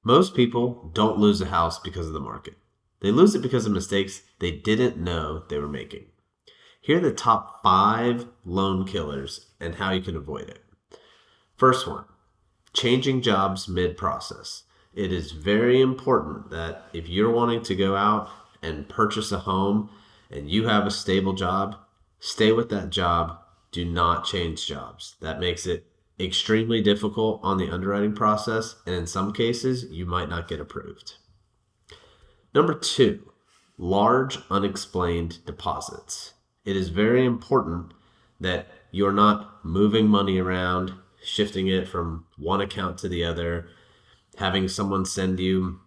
Most people don't lose a house because of the market. They lose it because of mistakes they didn't know they were making. Here are the top 5 loan killers and how you can avoid it. First one, changing jobs mid-process. It is very important that if you're wanting to go out and purchase a home and you have a stable job, stay with that job. Do not change jobs. That makes it extremely difficult on the underwriting process, and in some cases, you might not get approved. Number 2, large unexplained deposits. It is very important that you're not moving money around, shifting it from one account to the other, having someone send you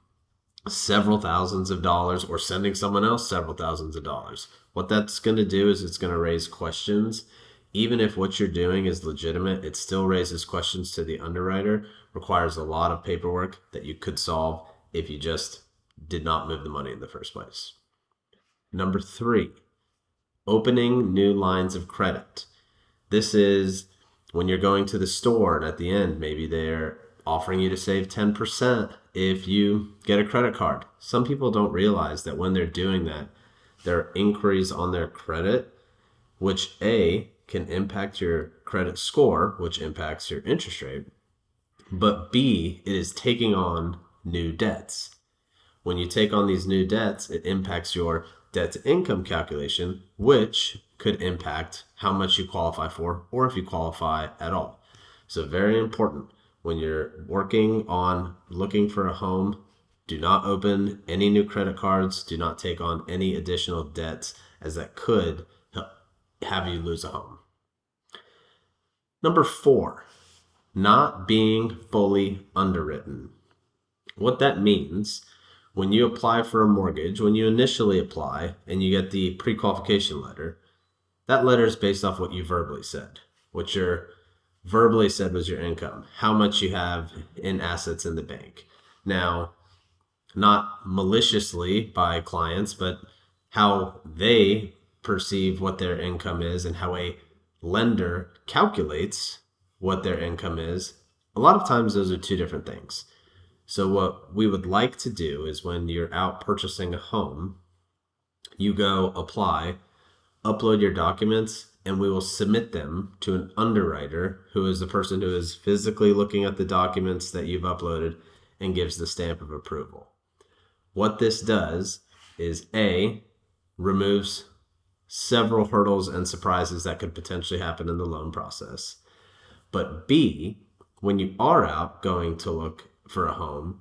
several thousands of dollars or sending someone else several thousands of dollars. What that's going to do is it's going to raise questions. Even if what you're doing is legitimate, it still raises questions to the underwriter, requires a lot of paperwork that you could solve if you just did not move the money in the first place. Number 3, opening new lines of credit. This is when you're going to the store and at the end, maybe they're offering you to save 10% if you get a credit card. Some people don't realize that when they're doing that, there are inquiries on their credit, which A, can impact your credit score, which impacts your interest rate, but B, it is taking on new debts. When you take on these new debts, it impacts your debt to income calculation, which could impact how much you qualify for or if you qualify at all. So very important when you're working on looking for a home, do not open any new credit cards, do not take on any additional debts, as that could have you lose a home. Number 4, not being fully underwritten. What that means, when you apply for a mortgage, when you initially apply and you get the pre-qualification letter, that letter is based off what you verbally said. What your verbally said was your income, how much you have in assets in the bank. Now, not maliciously by clients, but how they perceive what their income is and how a lender calculates what their income is. A lot of times those are 2 different things. So what we would like to do is when you're out purchasing a home, you go apply, upload your documents, and we will submit them to an underwriter who is the person who is physically looking at the documents that you've uploaded and gives the stamp of approval. What this does is A, removes several hurdles and surprises that could potentially happen in the loan process. But B, when you are out going to look for a home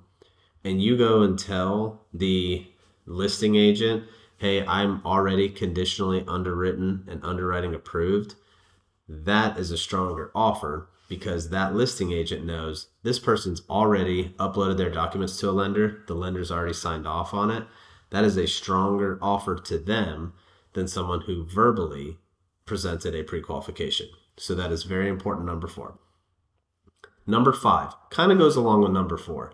and you go and tell the listing agent, hey, I'm already conditionally underwritten and underwriting approved, that is a stronger offer because that listing agent knows this person's already uploaded their documents to a lender. The lender's already signed off on it. That is a stronger offer to them than someone who verbally presented a pre-qualification. So that is very important, number 4. Number 5 kind of goes along with number 4,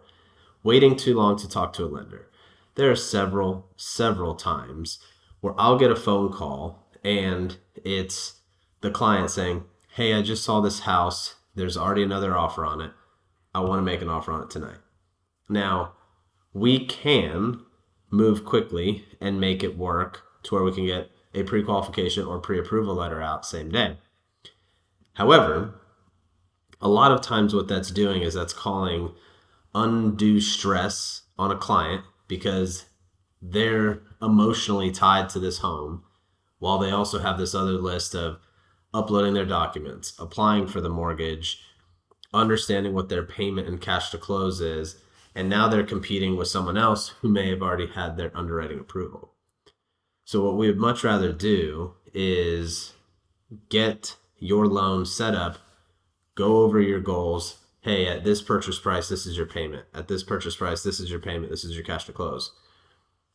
waiting too long to talk to a lender. There are several times where I'll get a phone call and it's the client saying, hey, I just saw this house. There's already another offer on it. I want to make an offer on it tonight. Now, we can move quickly and make it work to where we can get a pre-qualification or pre-approval letter out same day. However, a lot of times what that's doing is that's calling undue stress on a client because they're emotionally tied to this home while they also have this other list of uploading their documents, applying for the mortgage, understanding what their payment and cash to close is, and now they're competing with someone else who may have already had their underwriting approval. So what we would much rather do is get your loan set up, go over your goals. Hey, at this purchase price, this is your payment. At this purchase price, this is your payment. This is your cash to close.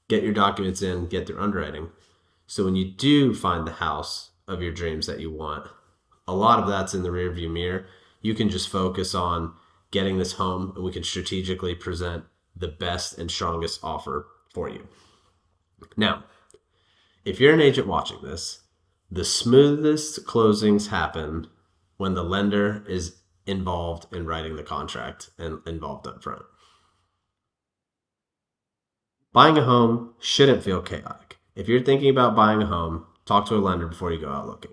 Get your documents in, get their underwriting. So when you do find the house of your dreams that you want, a lot of that's in the rearview mirror. You can just focus on getting this home and we can strategically present the best and strongest offer for you. Now, if you're an agent watching this, the smoothest closings happen when the lender is involved in writing the contract and involved up front. Buying a home shouldn't feel chaotic. If you're thinking about buying a home, talk to a lender before you go out looking.